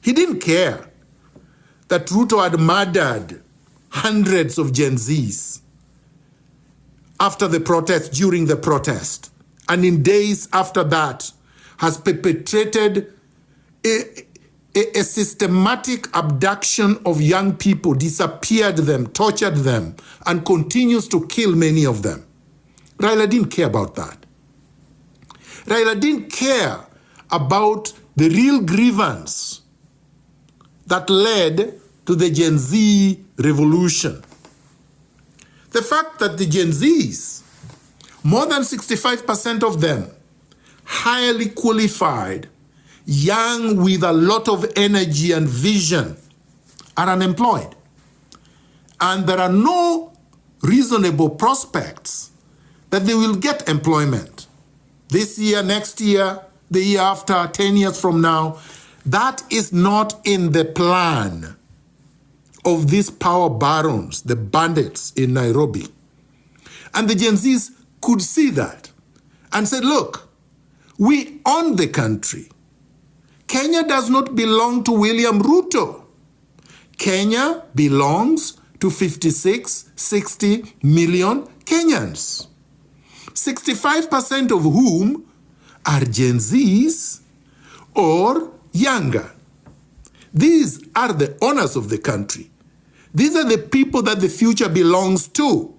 He didn't care that Ruto had murdered hundreds of Gen Zs after the protest, during the protest, and in days after that has perpetrated a systematic abduction of young people, disappeared them, tortured them, and continues to kill many of them. Raila didn't care about that. Raila didn't care about the real grievance that led to the Gen Z revolution. The fact that the Gen Zs, more than 65% of them, highly qualified, young with a lot of energy and vision, are unemployed. And there are no reasonable prospects that they will get employment this year, next year, the year after, 10 years from now. That is not in the plan of these power barons, the bandits in Nairobi. And the Gen Zs could see that and said, look, we own the country. Kenya does not belong to William Ruto. Kenya belongs to 56, 60 million Kenyans, 65% of whom are Gen Zs or younger. These are the owners of the country. These are the people that the future belongs to,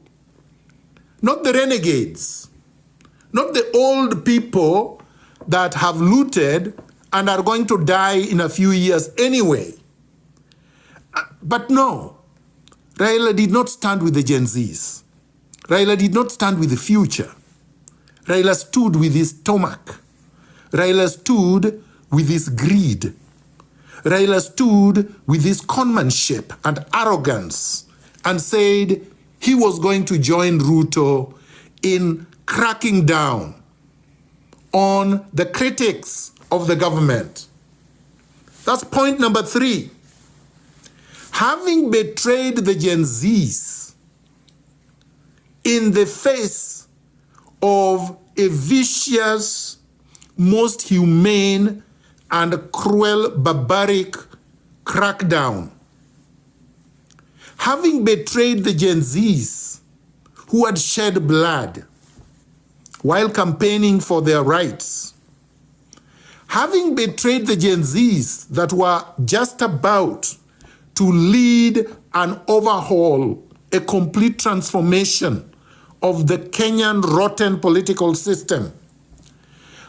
not the renegades, not the old people that have looted and are going to die in a few years anyway. But no, Raila did not stand with the Gen Zs. Raila did not stand with the future. Raila stood with his stomach. Raila stood with his greed. Raila stood with his conmanship and arrogance and said he was going to join Ruto in cracking down on the critics of the government. That's point number 3. Having betrayed the Gen Zs in the face of a vicious, most humane and cruel, barbaric crackdown, having betrayed the Gen Zs who had shed blood while campaigning for their rights, having betrayed the Gen Zs that were just about to lead and overhaul a complete transformation of the Kenyan rotten political system,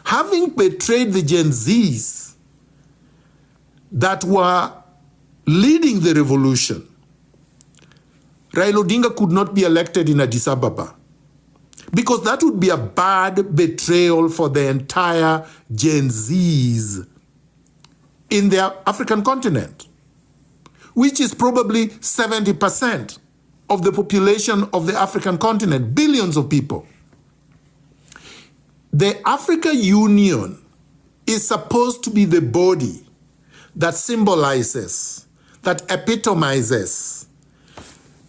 having betrayed the Gen Zs that were leading the revolution, Raila Odinga could not be elected in Addis Ababa, because that would be a bad betrayal for the entire Gen Zs in the African continent, which is probably 70% of the population of the African continent, billions of people. The African Union is supposed to be the body that symbolizes, that epitomizes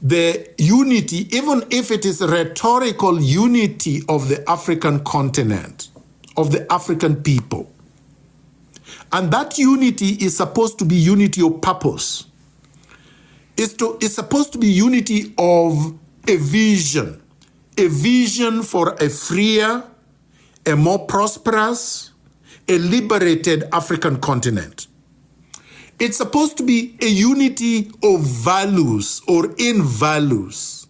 the unity, even if it is rhetorical unity of the African continent, of the African people. And that unity is supposed to be unity of purpose. It's supposed to be unity of a vision for a freer, a more prosperous, a liberated African continent. It's supposed to be a unity of values or in values.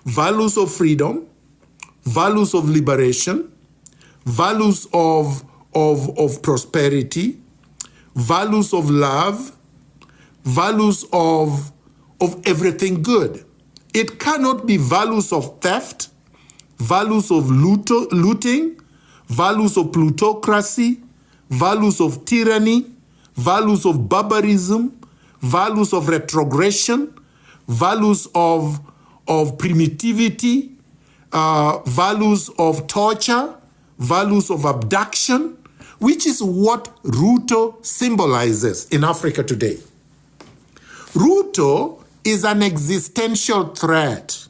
Values of freedom, values of liberation, values of prosperity, values of love, values of everything good. It cannot be values of theft, values of looting, values of plutocracy, values of tyranny, values of barbarism, values of retrogression, values of primitivity, values of torture, values of abduction, which is what Ruto symbolizes in Africa today. Ruto is an existential threat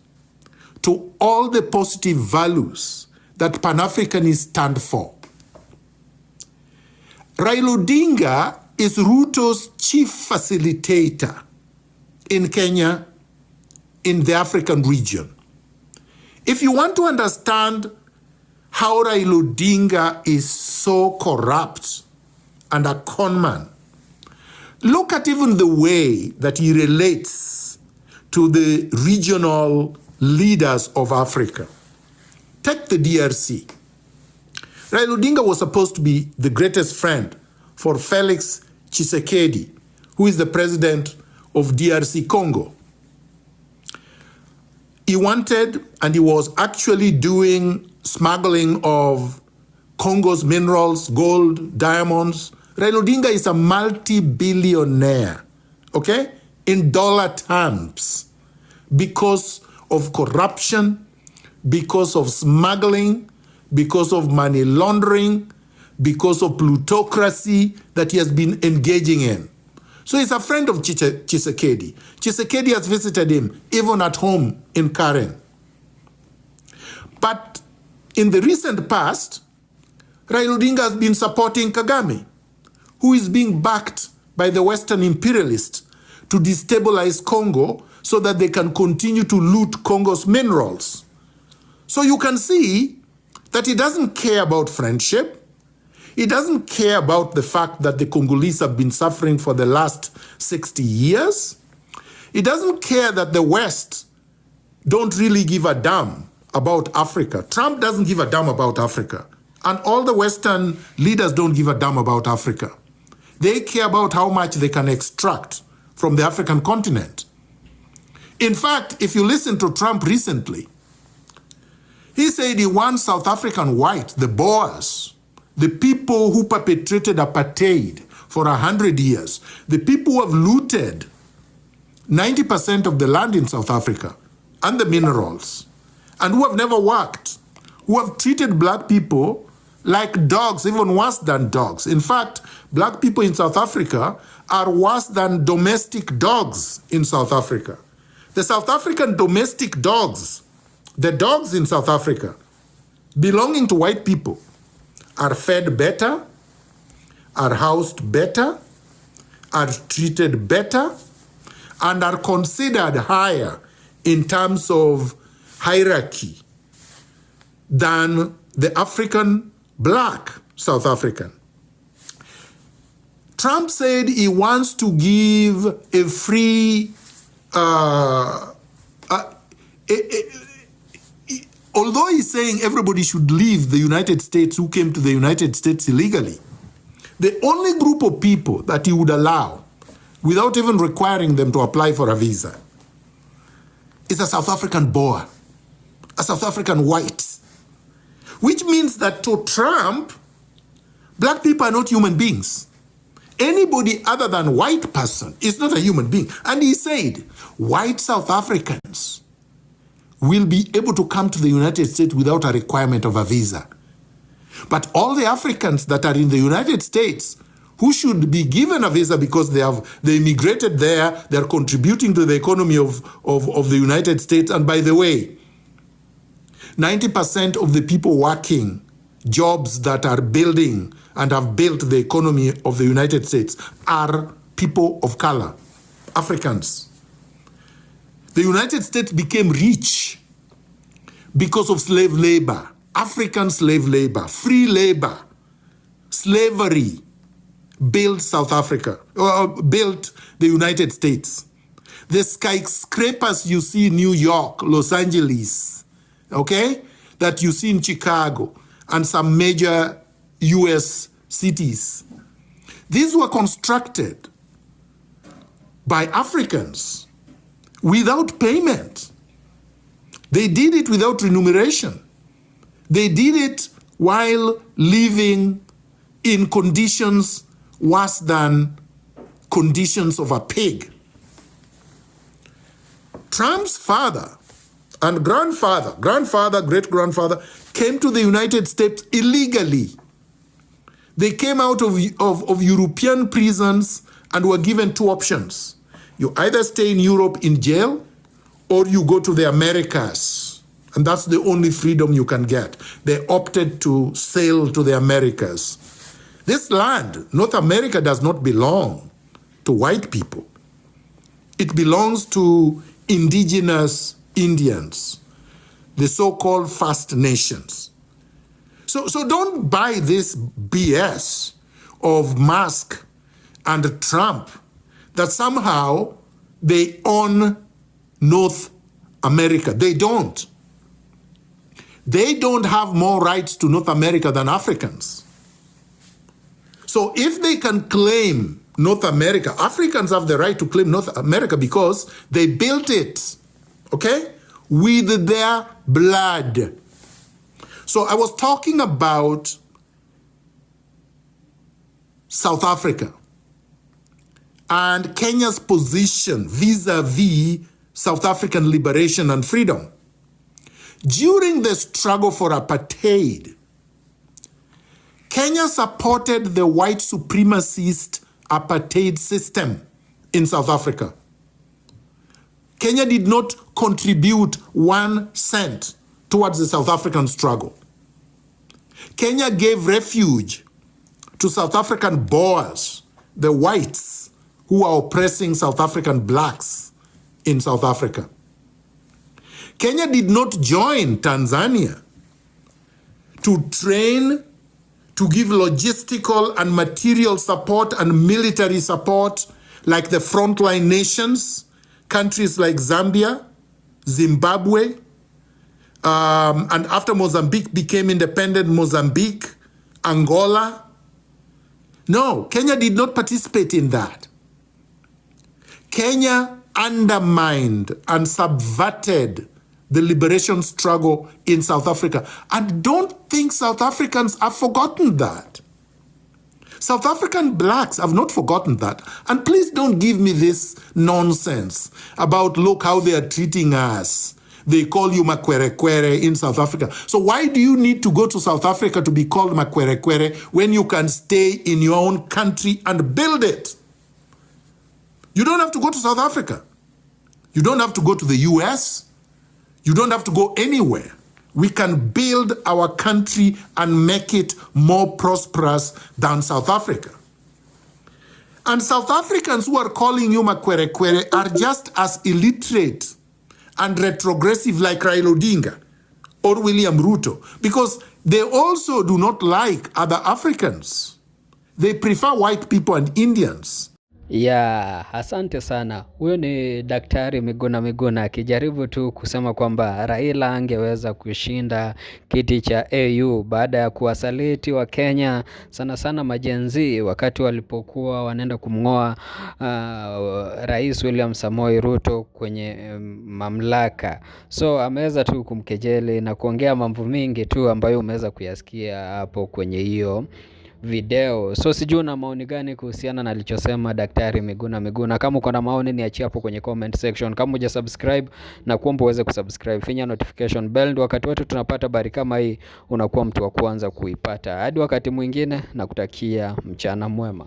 to all the positive values that Pan-Africanists stand for. Raila Odinga is Ruto's chief facilitator in Kenya, in the African region. If you want to understand how Raila Odinga is so corrupt and a conman, look at even the way that he relates to the regional leaders of Africa. Take the DRC. Raila Odinga was supposed to be the greatest friend for Felix Tshisekedi, who is the president of DRC Congo. He wanted, and he was actually doing smuggling of Congo's minerals, gold, diamonds. Raila Odinga is a multi-billionaire, okay, in dollar terms, because of corruption, because of smuggling, because of money laundering, because of plutocracy that he has been engaging in. So he's a friend of Tshisekedi. Tshisekedi has visited him, even at home in Karen. But in the recent past, Raila Odinga has been supporting Kagame, who is being backed by the Western imperialists to destabilize Congo so that they can continue to loot Congo's minerals. So you can see that he doesn't care about friendship. He doesn't care about the fact that the Congolese have been suffering for the last 60 years. He doesn't care that the West don't really give a damn about Africa. Trump doesn't give a damn about Africa. And all the Western leaders don't give a damn about Africa. They care about how much they can extract from the African continent. In fact, if you listen to Trump recently, he said he wants South African white, the Boers, the people who perpetrated apartheid for 100 years, the people who have looted 90% of the land in South Africa and the minerals, and who have never worked, who have treated black people like dogs, even worse than dogs. In fact, black people in South Africa are worse than domestic dogs in South Africa. The South African domestic dogs, the dogs in South Africa belonging to white people, are fed better, are housed better, are treated better, and are considered higher in terms of hierarchy than the African black South African. Trump said he wants to give a free, although he's saying everybody should leave the United States who came to the United States illegally, the only group of people that he would allow, without even requiring them to apply for a visa, is a South African Boer, a South African white. Which means that to Trump, black people are not human beings. Anybody other than white person is not a human being. And he said, white South Africans will be able to come to the United States without a requirement of a visa. But all the Africans that are in the United States who should be given a visa because they immigrated there, they're contributing to the economy of the United States. And by the way, 90% of the people working jobs that are building and have built the economy of the United States are people of color, Africans. The United States became rich because of slave labor, African slave labor, free labor. Slavery built South Africa, built the United States. The skyscrapers you see in New York, Los Angeles, okay, that you see in Chicago and some major US cities, these were constructed by Africans without payment. They did it without remuneration. They did it while living in conditions worse than conditions of a pig. Trump's father and grandfather, great-grandfather, came to the United States illegally. They came out of European prisons and were given two options. You either stay in Europe in jail or you go to the Americas. And that's the only freedom you can get. They opted to sail to the Americas. This land, North America, does not belong to white people. It belongs to indigenous Indians, the so-called First Nations. So don't buy this BS of Musk and Trump that somehow they own North America. They don't. They don't have more rights to North America than Africans. So if they can claim North America, Africans have the right to claim North America because they built it, okay, with their blood. So I was talking about South Africa and Kenya's position vis-a-vis South African liberation and freedom. During the struggle for apartheid, Kenya supported the white supremacist apartheid system in South Africa. Kenya did not contribute 1 cent towards the South African struggle. Kenya gave refuge to South African Boers, the whites who are oppressing South African blacks in South Africa. Kenya did not join Tanzania to train, to give logistical and material support and military support like the frontline nations, countries like Zambia, Zimbabwe, and after Mozambique became independent, Mozambique, Angola. No, Kenya did not participate in that. Kenya undermined and subverted the liberation struggle in South Africa. And don't think South Africans have forgotten that. South African blacks have not forgotten that. And please don't give me this nonsense about look how they are treating us. They call you makwerekwere in South Africa. So why do you need to go to South Africa to be called makwerekwere when you can stay in your own country and build it? You don't have to go to South Africa. You don't have to go to the US. You don't have to go anywhere. We can build our country and make it more prosperous than South Africa. And South Africans who are calling you makwerekwere are just as illiterate and retrogressive like Raila Odinga or William Ruto, because they also do not like other Africans. They prefer white people and Indians. Ya, asante sana. Huyo ni Daktari Miguna akijaribu tu kusema kwamba Raila angeweza kushinda kiti cha AU baada ya kuwasaliti wa Kenya sana sana majenzi wakati walipokuwa wanaenda kumngoa Rais William Samoei Ruto kwenye mamlaka. So ameweza tu kumkejeli na kuongea mambo mingi tu ambayo umeweza kuyasikia hapo kwenye hiyo video. So sijui una maoni gani kuhusiana na alichosema Daktari Miguna. Kama uko na maoni niachie hapo kwenye comment section. Kama hujasubscribe na kuomba uweze kusubscribe, finya notification bell ndio wakati wote tunapata habari kama hii unakuwa mtu wa kwanza kuipata. Hadi wakati mwingine, nakutakia mchana mwema.